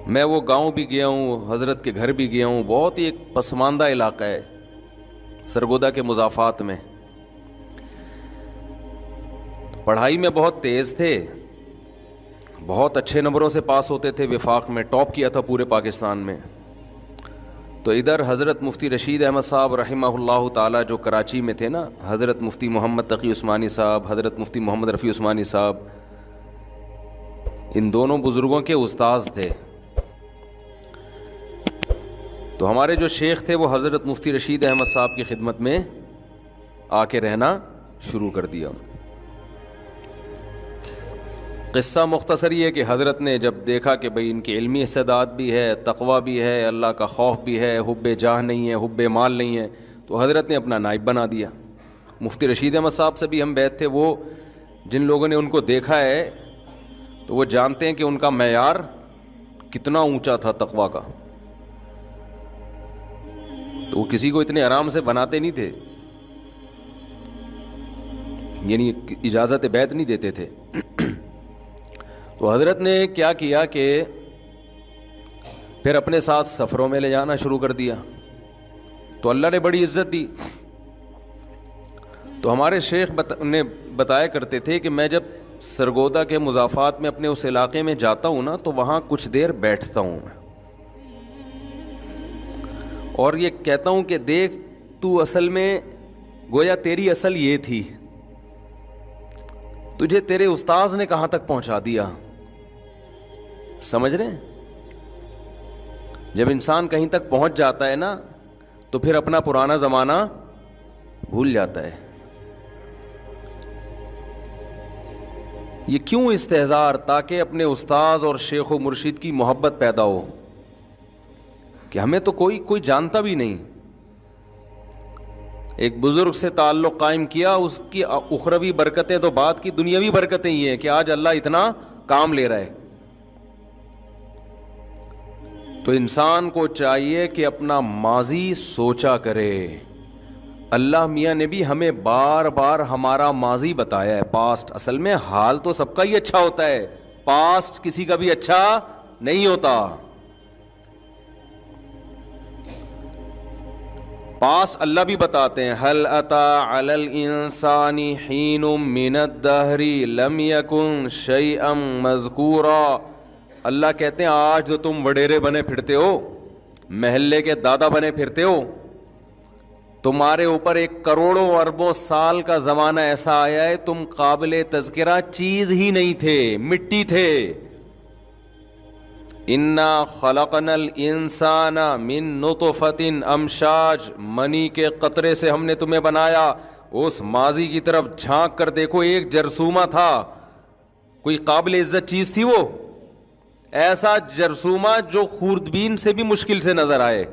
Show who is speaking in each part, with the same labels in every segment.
Speaker 1: میں وہ گاؤں بھی گیا ہوں, حضرت کے گھر بھی گیا ہوں. بہت ہی ایک پسماندہ علاقہ ہے سرگودا کے مضافات میں. پڑھائی میں بہت تیز تھے, بہت اچھے نمبروں سے پاس ہوتے تھے, وفاق میں ٹاپ کیا تھا پورے پاکستان میں. تو ادھر حضرت مفتی رشید احمد صاحب رحمہ اللہ تعالیٰ جو کراچی میں تھے نا, حضرت مفتی محمد تقی عثمانی صاحب, حضرت مفتی محمد رفیع عثمانی صاحب, ان دونوں بزرگوں کے استاذ تھے. تو ہمارے جو شیخ تھے وہ حضرت مفتی رشید احمد صاحب کی خدمت میں آ کے رہنا شروع کر دیا. قصہ مختصر یہ ہے کہ حضرت نے جب دیکھا کہ بھئی ان کی علمی استعداد بھی ہے, تقویٰ بھی ہے, اللہ کا خوف بھی ہے, حب جاہ نہیں ہے, حب مال نہیں ہے, تو حضرت نے اپنا نائب بنا دیا. مفتی رشید احمد صاحب سے بھی ہم بیعت تھے. وہ جن لوگوں نے ان کو دیکھا ہے تو وہ جانتے ہیں کہ ان کا معیار کتنا اونچا تھا تقویٰ کا. تو وہ کسی کو اتنے آرام سے بناتے نہیں تھے, یعنی اجازت بیعت نہیں دیتے تھے. تو حضرت نے کیا کیا کہ پھر اپنے ساتھ سفروں میں لے جانا شروع کر دیا. تو اللہ نے بڑی عزت دی. تو ہمارے شیخ نے بتایا کرتے تھے کہ میں جب سرگودا کے مضافات میں اپنے اس علاقے میں جاتا ہوں نا, تو وہاں کچھ دیر بیٹھتا ہوں میں, اور یہ کہتا ہوں کہ دیکھ تو اصل میں گویا تیری اصل یہ تھی, تجھے تیرے استاذ نے کہاں تک پہنچا دیا. سمجھ رہے ہیں؟ جب انسان کہیں تک پہنچ جاتا ہے نا تو پھر اپنا پرانا زمانہ بھول جاتا ہے. یہ کیوں استحضار؟ تاکہ اپنے استاذ اور شیخ و مرشد کی محبت پیدا ہو کہ ہمیں تو کوئی جانتا بھی نہیں. ایک بزرگ سے تعلق قائم کیا, اس کی اخروی برکتیں تو بعد کی, دنیاوی برکتیں یہ ہیں کہ آج اللہ اتنا کام لے رہا ہے. تو انسان کو چاہیے کہ اپنا ماضی سوچا کرے. اللہ میاں نے بھی ہمیں بار بار ہمارا ماضی بتایا ہے, پاسٹ. اصل میں حال تو سب کا ہی اچھا ہوتا ہے, پاسٹ کسی کا بھی اچھا نہیں ہوتا. پاس اللہ بھی بتاتے ہیں, هل أتى على الإنسان حين من الدهر لم يكن شيئا مذكورا. اللہ کہتے ہیں آج جو تم وڈیرے بنے پھرتے ہو, محلے کے دادا بنے پھرتے ہو, تمہارے اوپر 1 کروڑوں اربوں سال کا زمانہ ایسا آیا ہے تم قابل تذکرہ چیز ہی نہیں تھے, مٹی تھے. انا خلقنا الانسان من نطفۃ امشاج, منی کے قطرے سے ہم نے تمہیں بنایا. اس ماضی کی طرف جھانک کر دیکھو, ایک جرثومہ تھا, کوئی قابل عزت چیز تھی وہ؟ ایسا جرثومہ جو خوردبین سے بھی مشکل سے نظر آئے.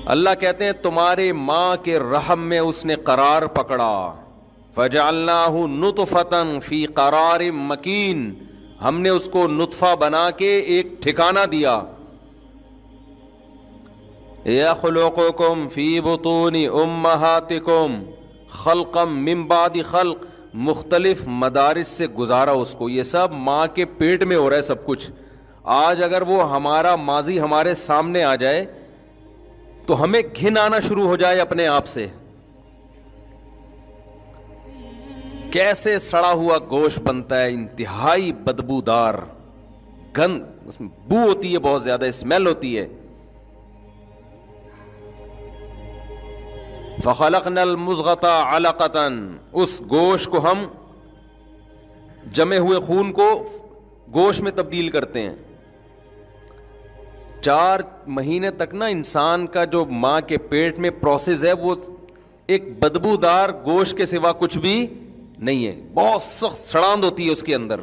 Speaker 1: اللہ کہتے ہیں تمہارے ماں کے رحم میں اس نے قرار پکڑا. فجعلناہ نطفۃ فی قرار مکین, ہم نے اس کو نطفہ بنا کے ایک ٹھکانہ دیا. یخلقکم فی بطون امہاتکم خلقا من بعد خلق, مختلف مدارس سے گزارا اس کو. یہ سب ماں کے پیٹ میں ہو رہا ہے سب کچھ. آج اگر وہ ہمارا ماضی ہمارے سامنے آ جائے تو ہمیں گھن آنا شروع ہو جائے اپنے آپ سے. کیسے سڑا ہوا گوشت بنتا ہے, انتہائی بدبودار, گند, اس میں بو ہوتی ہے, بہت زیادہ اسمیل ہوتی ہے. فخلقنا المضغۃ علقۃ, اس گوشت کو ہم جمے ہوئے خون کو گوشت میں تبدیل کرتے ہیں. 4 مہینے تک نا انسان کا جو ماں کے پیٹ میں پروسیس ہے وہ ایک بدبودار گوشت کے سوا کچھ بھی نہیں ہے, بہت سخت سڑاند ہوتی ہے اس کے اندر.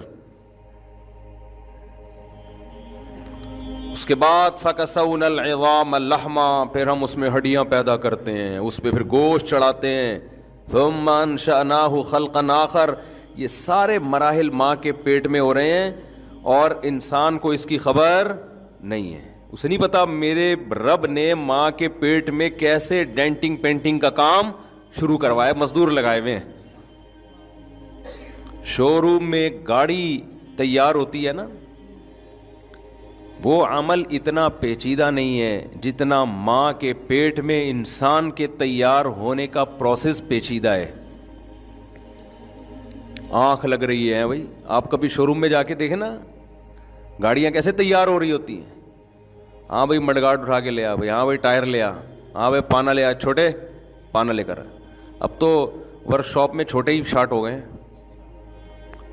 Speaker 1: اس کے بعد فَكَسَوْنَا الْعِظَامَ لَحْمًا, پھر ہم اس میں ہڈیاں پیدا کرتے ہیں, اس پہ پھر گوشت چڑھاتے ہیں. ثُمَّ أَنشَأْنَاهُ خَلْقًا آخَرَ, یہ سارے مراحل ماں کے پیٹ میں ہو رہے ہیں اور انسان کو اس کی خبر نہیں ہے. اسے نہیں پتا میرے رب نے ماں کے پیٹ میں کیسے ڈینٹنگ پینٹنگ کا کام شروع کروایا, مزدور لگائے ہوئے ہیں. شو روم میں گاڑی تیار ہوتی ہے نا، وہ عمل اتنا پیچیدہ نہیں ہے جتنا ماں کے پیٹ میں انسان کے تیار ہونے کا پروسیس پیچیدہ ہے. آنکھ لگ رہی ہے بھائی، آپ کبھی شو روم میں جا کے دیکھیں نا گاڑیاں کیسے تیار ہو رہی ہوتی ہیں. ہاں بھائی مڈ گارڈ اٹھا کے لے آ بھائی، ہاں بھائی ٹائر لے آ، ہاں بھائی پانا لے آ، چھوٹے پانا لے کر. اب تو ورک شاپ میں چھوٹے ہی شارٹ ہو گئے ہیں.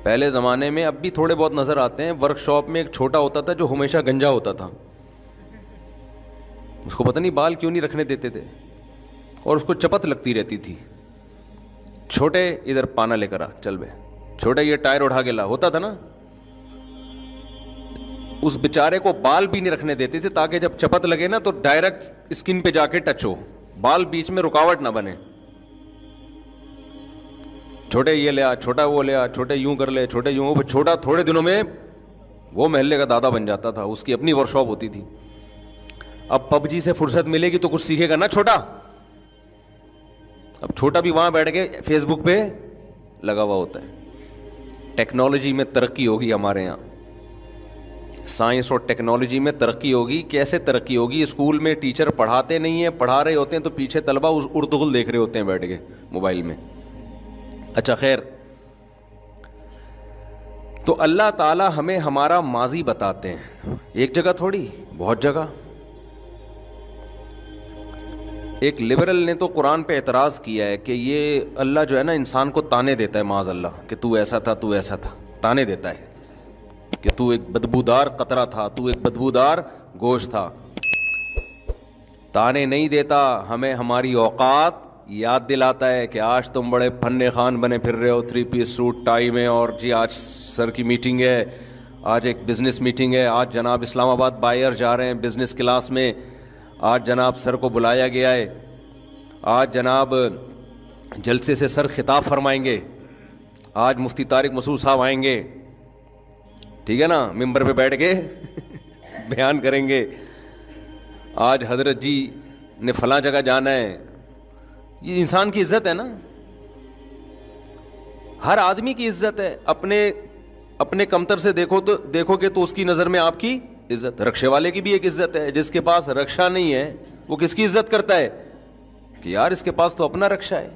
Speaker 1: پہلے زمانے میں اب بھی تھوڑے بہت نظر آتے ہیں، ورک شاپ میں ایک چھوٹا ہوتا تھا جو ہمیشہ گنجا ہوتا تھا، اس کو پتہ نہیں بال کیوں نہیں رکھنے دیتے تھے اور اس کو چپت لگتی رہتی تھی. چھوٹے ادھر پانا لے کر آ، چل بے چھوٹے یہ ٹائر اٹھا کے لا، ہوتا تھا نا. اس بیچارے کو بال بھی نہیں رکھنے دیتے تھے تاکہ جب چپت لگے نا تو ڈائریکٹ اسکن پہ جا کے ٹچ ہو، بال بیچ میں رکاوٹ نہ بنے. چھوٹے یہ لے آ، چھوٹا وہ لے آ، چھوٹے یوں کر لے، چھوٹے یوں. چھوٹا تھوڑے دنوں میں وہ محلے کا دادا بن جاتا تھا، اس کی اپنی ورک شاپ ہوتی تھی. اب پب جی سے فرصت ملے گی تو کچھ سیکھے گا نا چھوٹا. اب چھوٹا بھی وہاں بیٹھ کے فیس بک پہ لگا ہوا ہوتا ہے. ٹیکنالوجی میں ترقی ہوگی ہمارے یہاں، سائنس اور ٹیکنالوجی میں ترقی ہوگی. کیسے ترقی ہوگی؟ اسکول میں ٹیچر پڑھاتے نہیں ہیں، پڑھا رہے ہوتے ہیں تو پیچھے طلبہ اس اردغل دیکھ رہے ہوتے ہیں بیٹھ کے موبائل میں. اچھا خیر، تو اللہ تعالی ہمیں ہمارا ماضی بتاتے ہیں، ایک جگہ تھوڑی، بہت جگہ. ایک لبرل نے تو قرآن پہ اعتراض کیا ہے کہ یہ اللہ جو ہے نا انسان کو تانے دیتا ہے، معاذ اللہ، کہ تو ایسا تھا، تو ایسا تھا. تانے دیتا ہے کہ تو ایک بدبودار قطرہ تھا، تو ایک بدبودار گوشت تھا. تانے نہیں دیتا، ہمیں ہماری اوقات یاد دلاتا ہے کہ آج تم بڑے فن خان بنے پھر رہے ہو، 3 پیس سوٹ ٹائی میں، اور جی آج سر کی میٹنگ ہے، آج ایک بزنس میٹنگ ہے، آج جناب اسلام آباد بائر جا رہے ہیں بزنس کلاس میں، آج جناب سر کو بلایا گیا ہے، آج جناب جلسے سے سر خطاب فرمائیں گے، آج مفتی طارق مسعود صاحب آئیں گے، ٹھیک ہے نا، ممبر پہ بیٹھ کے بیان کریں گے، آج حضرت جی نے فلاں جگہ جانا ہے. یہ انسان کی عزت ہے نا، ہر آدمی کی عزت ہے. اپنے کمتر سے دیکھو گے تو اس کی نظر میں آپ کی عزت. رکشے والے کی بھی ایک عزت ہے، جس کے پاس رکشا نہیں ہے وہ کس کی عزت کرتا ہے کہ یار اس کے پاس تو اپنا رکشا ہے.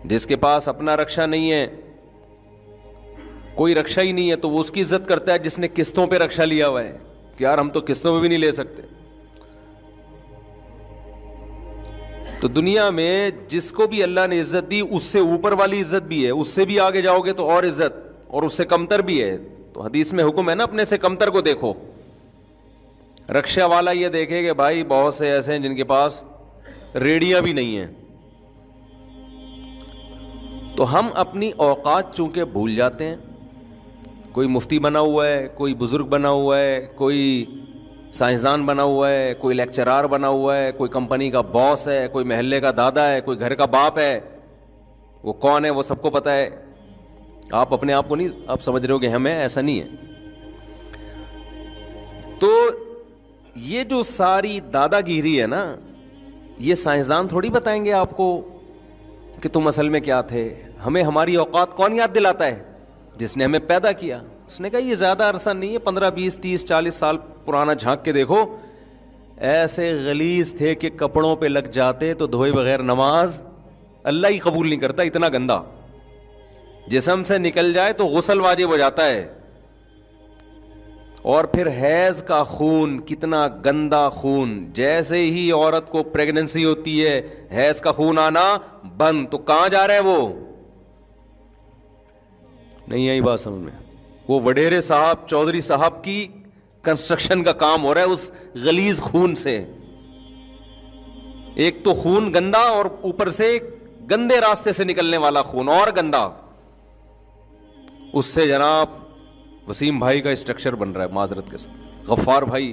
Speaker 1: جس کے پاس اپنا رکشا نہیں ہے، کوئی رکشا ہی نہیں ہے، تو وہ اس کی عزت کرتا ہے جس نے قسطوں پہ رکشا لیا ہوا ہے کہ یار ہم تو قسطوں پہ بھی نہیں لے سکتے. تو دنیا میں جس کو بھی اللہ نے عزت دی اس سے اوپر والی عزت بھی ہے، اس سے بھی آگے جاؤ گے تو اور عزت، اور اس سے کمتر بھی ہے. تو حدیث میں حکم ہے نا اپنے سے کمتر کو دیکھو. رکشہ والا یہ دیکھے کہ بھائی بہت سے ایسے ہیں جن کے پاس ریڑیاں بھی نہیں ہیں. تو ہم اپنی اوقات چونکہ بھول جاتے ہیں. کوئی مفتی بنا ہوا ہے، کوئی بزرگ بنا ہوا ہے، کوئی سائنسدان بنا ہوا ہے، کوئی لیکچرار بنا ہوا ہے، کوئی کمپنی کا باس ہے، کوئی محلے کا دادا ہے، کوئی گھر کا باپ ہے. وہ کون ہے وہ سب کو پتہ ہے. آپ اپنے آپ کو نہیں آپ سمجھ رہے ہو کہ ہمیں ایسا نہیں ہے. تو یہ جو ساری دادا گیری ہے نا، یہ سائنسدان تھوڑی بتائیں گے آپ کو کہ تم اصل میں کیا تھے. ہمیں ہماری اوقات کون یاد دلاتا ہے؟ جس نے ہمیں پیدا کیا. اس نے کہا یہ زیادہ عرصہ نہیں ہے، 15 20 30 40 سال پرانا جھانک کے دیکھو، ایسے غلیظ تھے کہ کپڑوں پہ لگ جاتے تو دھوئے بغیر نماز اللہ ہی قبول نہیں کرتا، اتنا گندا. جسم سے نکل جائے تو غسل واجب ہو جاتا ہے. اور پھر حیض کا خون، کتنا گندا خون. جیسے ہی عورت کو پریگننسی ہوتی ہے حیض کا خون آنا بند. تو کہاں جا رہا ہے وہ؟ نہیں آئی بات سمجھ میں؟ وہ وڈیرے صاحب چودھری صاحب کی کنسٹرکشن کا کام ہو رہا ہے اس غلیظ خون سے. ایک تو خون گندا اور اوپر سے گندے راستے سے نکلنے والا خون اور گندا. اس سے جناب وسیم بھائی کا اسٹرکچر بن رہا ہے، معذرت کے ساتھ غفار بھائی،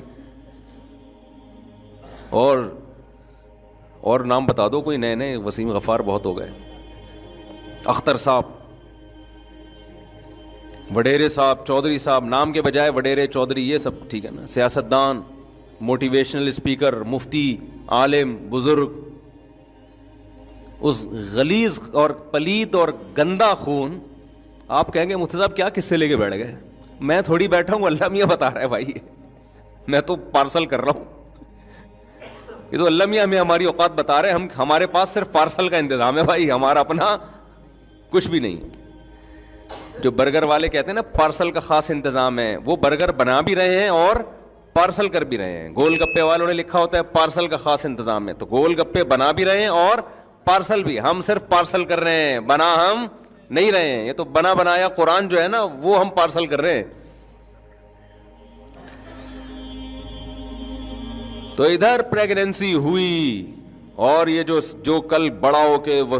Speaker 1: اور نام بتا دو کوئی نئے نئے. وسیم غفار بہت ہو گئے. اختر صاحب، وڈیرے صاحب، چودھری صاحب، نام کے بجائے وڈیرے چودھری، یہ سب ٹھیک ہے نا. سیاستدان، موٹیویشنل اسپیکر، مفتی، عالم، بزرگ. اس غلیظ اور پلید اور گندا خون آپ کہیں گے مفتی صاحب کیا قصے لے کے بیٹھ گئے؟ میں تھوڑی بیٹھا ہوں, اللہ میاں بتا رہا ہے بھائی, میں تو پارسل کر رہا ہوں. یہ تو اللہ میاں ہمیں ہماری اوقات بتا رہے ہیں, ہمارے پاس صرف پارسل کا انتظام ہے بھائی, ہمارا اپنا کچھ بھی نہیں. جو برگر والے کہتے ہیں نا پارسل کا خاص انتظام ہے, وہ برگر بنا بھی رہے ہیں اور پارسل کر بھی رہے ہیں. گول گپے والوں نے لکھا ہوتا ہے پارسل کا خاص انتظام ہے, تو گول گپے بنا بھی رہے ہیں اور پارسل بھی. ہم صرف پارسل کر رہے ہیں, بنا ہم نہیں رہے ہیں. یہ تو بنا بنایا قرآن جو ہے نا وہ ہم پارسل کر رہے ہیں. تو ادھر پریگننسی ہوئی, اور یہ جو کل بڑا ہو کے وہ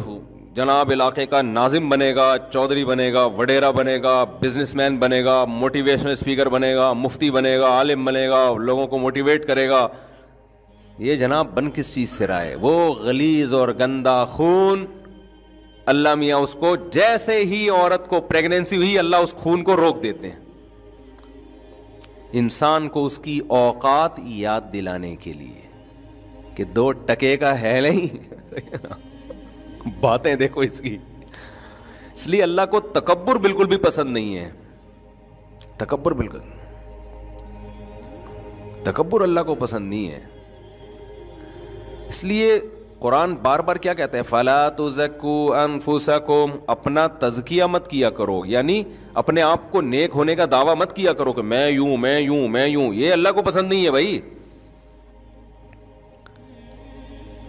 Speaker 1: جناب علاقے کا ناظم بنے گا, چودھری بنے گا, وڈیرا بنے گا, بزنس مین بنے گا, موٹیویشنل اسپیکر بنے گا, مفتی بنے گا, عالم بنے گا, لوگوں کو موٹیویٹ کرے گا, یہ جناب بن کس چیز سے رہا ہے؟ وہ غلیظ اور گندا خون. اللہ میاں اس کو جیسے ہی عورت کو پریگننسی ہوئی اللہ اس خون کو روک دیتے ہیں, انسان کو اس کی اوقات یاد دلانے کے لیے کہ 2 ٹکے کا ہے نہیں. باتیں دیکھو اس کی. اس لیے اللہ کو تکبر بالکل بھی پسند نہیں ہے. تکبر اللہ کو پسند نہیں ہے. اس لیے قرآن بار بار کیا کہتے ہیں؟ فَلَا تُزَكُّوا أَنفُسَكُمْ, اپنا تزکیہ مت کیا کرو, یعنی اپنے آپ کو نیک ہونے کا دعویٰ مت کیا کرو کہ میں یوں میں یوں میں یوں. یہ اللہ کو پسند نہیں ہے بھائی.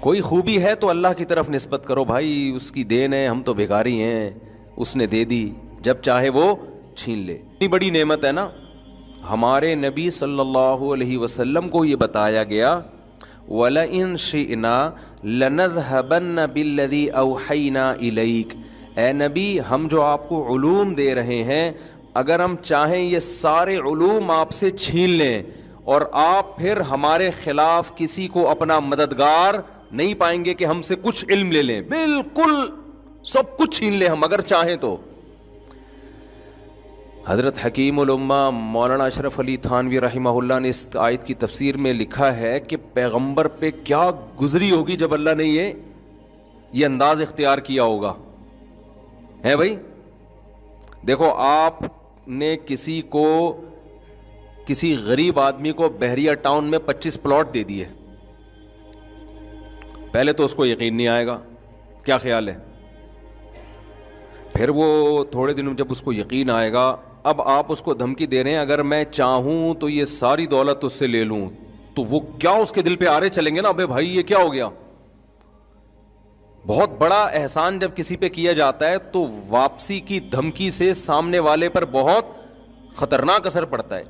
Speaker 1: کوئی خوبی ہے تو اللہ کی طرف نسبت کرو بھائی, اس کی دین ہے, ہم تو بھکاری ہیں, اس نے دے دی, جب چاہے وہ چھین لے. اتنی بڑی نعمت ہے نا. ہمارے نبی صلی اللہ علیہ وسلم کو یہ بتایا گیا وَلَئِن شِئْنَا لَنَذْهَبَنَّ بِالَّذِي أَوْحَيْنَا إِلَيْكَ, اے نبی ہم جو آپ کو علوم دے رہے ہیں, اگر ہم چاہیں یہ سارے علوم آپ سے چھین لیں اور آپ پھر ہمارے خلاف کسی کو اپنا مددگار نہیں پائیں گے کہ ہم سے کچھ علم لے لیں, بالکل سب کچھ چھین لیں ہم اگر چاہیں تو. حضرت حکیم الامہ مولانا اشرف علی تھانوی رحمہ اللہ نے اس آیت کی تفسیر میں لکھا ہے کہ پیغمبر پہ کیا گزری ہوگی جب اللہ نے یہ انداز اختیار کیا ہوگا. ہے بھائی, دیکھو آپ نے کسی غریب آدمی کو بحریہ ٹاؤن میں 25 پلاٹ دے دیے, پہلے تو اس کو یقین نہیں آئے گا, کیا خیال ہے؟ پھر وہ تھوڑے دنوں جب اس کو یقین آئے گا, اب آپ اس کو دھمکی دے رہے ہیں اگر میں چاہوں تو یہ ساری دولت اس سے لے لوں, تو وہ کیا اس کے دل پہ آرے چلیں گے نا, ابے بھائی یہ کیا ہو گیا. بہت بڑا احسان جب کسی پہ کیا جاتا ہے تو واپسی کی دھمکی سے سامنے والے پر بہت خطرناک اثر پڑتا ہے.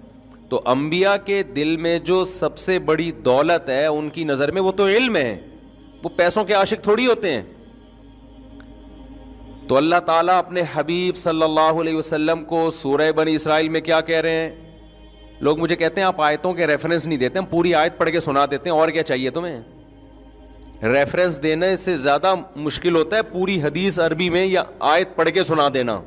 Speaker 1: تو انبیاء کے دل میں جو سب سے بڑی دولت ہے ان کی نظر میں وہ تو علم ہے, وہ پیسوں کے عاشق تھوڑی ہوتے ہیں. تو اللہ تعالیٰ اپنے حبیب صلی اللہ علیہ وسلم کو سورہ بنی اسرائیل میں کیا کہہ رہے ہیں؟ لوگ مجھے کہتے ہیں آپ آیتوں کے ریفرنس نہیں دیتے, ہم پوری آیت پڑھ کے سنا دیتے ہیں, اور کیا چاہیے تمہیں؟ ریفرنس دینے سے زیادہ مشکل ہوتا ہے پوری حدیث عربی میں یا آیت پڑھ کے سنا دینا.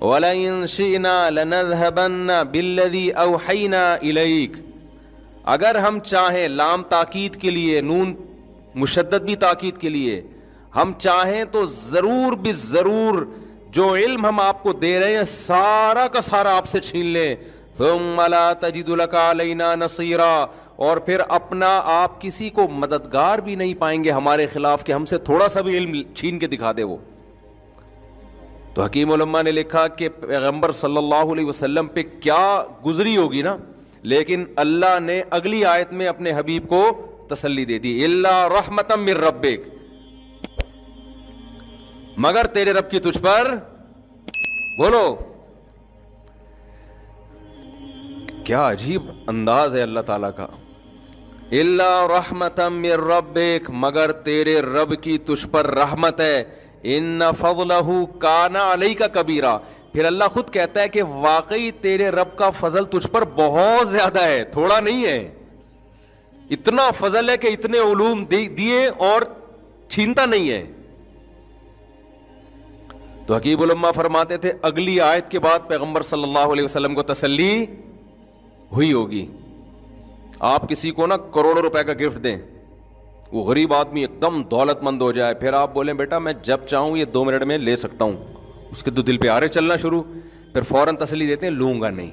Speaker 1: وَلَئِن شِئْنَا لَنَذْهَبَنَّ بِالَّذِي أَوْحَيْنَا إِلَيْكَ, اگر ہم چاہیں, لام تاکید کے لیے, نون مشدد بھی تاکید کے لیے, ہم چاہیں تو ضرور بھی ضرور جو علم ہم آپ کو دے رہے ہیں سارا کا سارا آپ سے چھین لیں. ثُمَّ لَا تَجِدُ لَكَ عَلَيْنَا نَصِيرًا, اور پھر اپنا آپ کسی کو مددگار بھی نہیں پائیں گے ہمارے خلاف کہ ہم سے تھوڑا سا بھی علم چھین کے دکھا دے وہ. تو حکیم علماء نے لکھا کہ پیغمبر صلی اللہ علیہ وسلم پہ کیا گزری ہوگی نا, لیکن اللہ نے اگلی آیت میں اپنے حبیب کو تسلی دے دی, اِلَّا رَحْمَةً مِّن رَبِّكَ, مگر تیرے رب کی تجھ پر, بولو کیا عجیب انداز ہے اللہ تعالیٰ کا, اِلَّا رَحْمَةً مِّن رَبِّكَ, مگر تیرے رب کی تجھ پر رحمت ہے, اِنَّ فَضْلَهُ كَانَ عَلَيْكَ كَبِيرًا, پھر اللہ خود کہتا ہے کہ واقعی تیرے رب کا فضل تجھ پر بہت زیادہ ہے, تھوڑا نہیں ہے. اتنا فضل ہے کہ اتنے علوم دیے اور چھینتا نہیں ہے. تو حکیم علماء فرماتے تھے اگلی آیت کے بعد پیغمبر صلی اللہ علیہ وسلم کو تسلی ہوئی ہوگی. آپ کسی کو نا کروڑوں روپے کا گفٹ دیں, وہ غریب آدمی ایک دم دولت مند ہو جائے, پھر آپ بولیں بیٹا میں جب چاہوں یہ 2 منٹ میں لے سکتا ہوں, اس کے تو دل پہ آرے چلنا شروع. پھر فوراً تسلی دیتے ہیں لوں گا نہیں.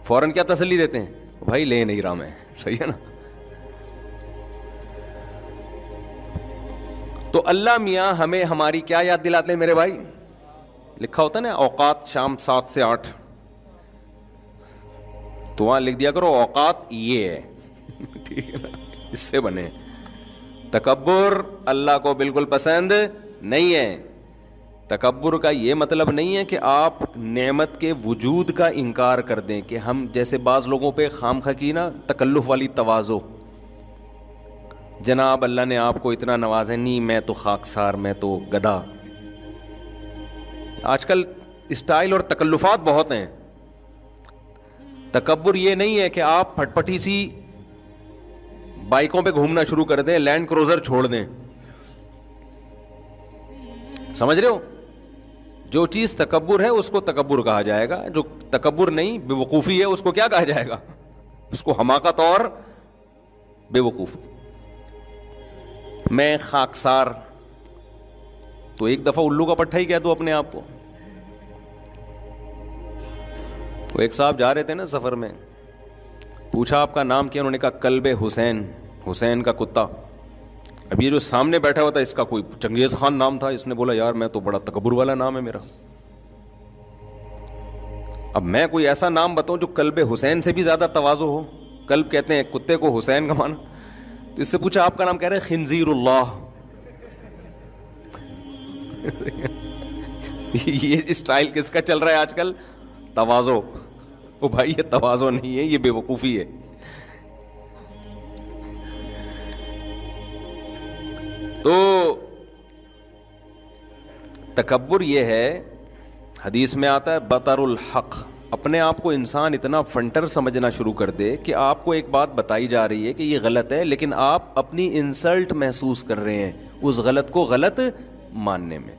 Speaker 1: فوراً کیا تسلی دیتے ہیں؟ بھائی لے نہیں رہا میں. صحیح ہے نا. تو اللہ میاں ہمیں ہماری کیا یاد دلاتے ہیں میرے بھائی؟ لکھا ہوتا ہے نا اوقات شام 7 سے 8, تو وہاں لکھ دیا کرو اوقات یہ ہے. ٹھیک ہے نا, اس سے بنے. تکبر اللہ کو بالکل پسند نہیں ہے. تکبر کا یہ مطلب نہیں ہے کہ آپ نعمت کے وجود کا انکار کر دیں, کہ ہم جیسے بعض لوگوں پہ خام خواہ کی نا تکلف والی تواضع, جناب اللہ نے آپ کو اتنا نوازا ہے, نہیں میں تو خاکسار, میں تو گدھا. آج کل اسٹائل اور تکلفات بہت ہیں. تکبر یہ نہیں ہے کہ آپ پھٹ پٹی سی بائکوں پہ گھومنا شروع کر دیں, لینڈ کروزر چھوڑ دیں. سمجھ رہے ہو؟ جو چیز تکبر ہے اس کو تکبر کہا جائے گا, جو تکبر نہیں بے وقوفی ہے اس کو کیا کہا جائے گا؟ اس کو حماقت اور بے وقوفی. میں خاکسار, تو ایک دفعہ الو کا پٹھا ہی کہہ دو اپنے آپ کو. وہ ایک صاحب جا رہے تھے نا سفر میں, پوچھا آپ کا نام کیا؟ انہوں نے کہا کلب حسین, حسین کا کتا. اب یہ جو سامنے بیٹھا ہوا تھا اس کا کوئی چنگیز خان نام تھا, اس نے بولا یار میں تو بڑا تکبر والا نام ہے میرا. اب میں کوئی ایسا نام بتاؤں جو کلب حسین سے بھی زیادہ تواضع ہو. کلب کہتے ہیں کتے کو, حسین کا معنی. تو اس سے پوچھا آپ کا نام, کہہ رہے خنزیر اللہ. یہ اسٹائل کس کا چل رہا ہے آج کل؟ تواضع. او بھائی یہ تواضع نہیں ہے, یہ بے وقوفی ہے. تو تکبر یہ ہے, حدیث میں آتا ہے بطر الحق. اپنے آپ کو انسان اتنا فنٹر سمجھنا شروع کر دے کہ آپ کو ایک بات بتائی جا رہی ہے کہ یہ غلط ہے, لیکن آپ اپنی انسلٹ محسوس کر رہے ہیں اس غلط کو غلط ماننے میں.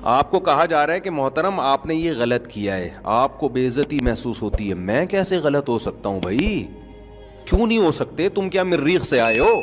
Speaker 1: آپ کو کہا جا رہا ہے کہ محترم آپ نے یہ غلط کیا ہے, آپ کو بے عزتی محسوس ہوتی ہے. میں کیسے غلط ہو سکتا ہوں بھائی؟ کیوں نہیں ہو سکتے؟ تم کیا مریخ سے آئے ہو؟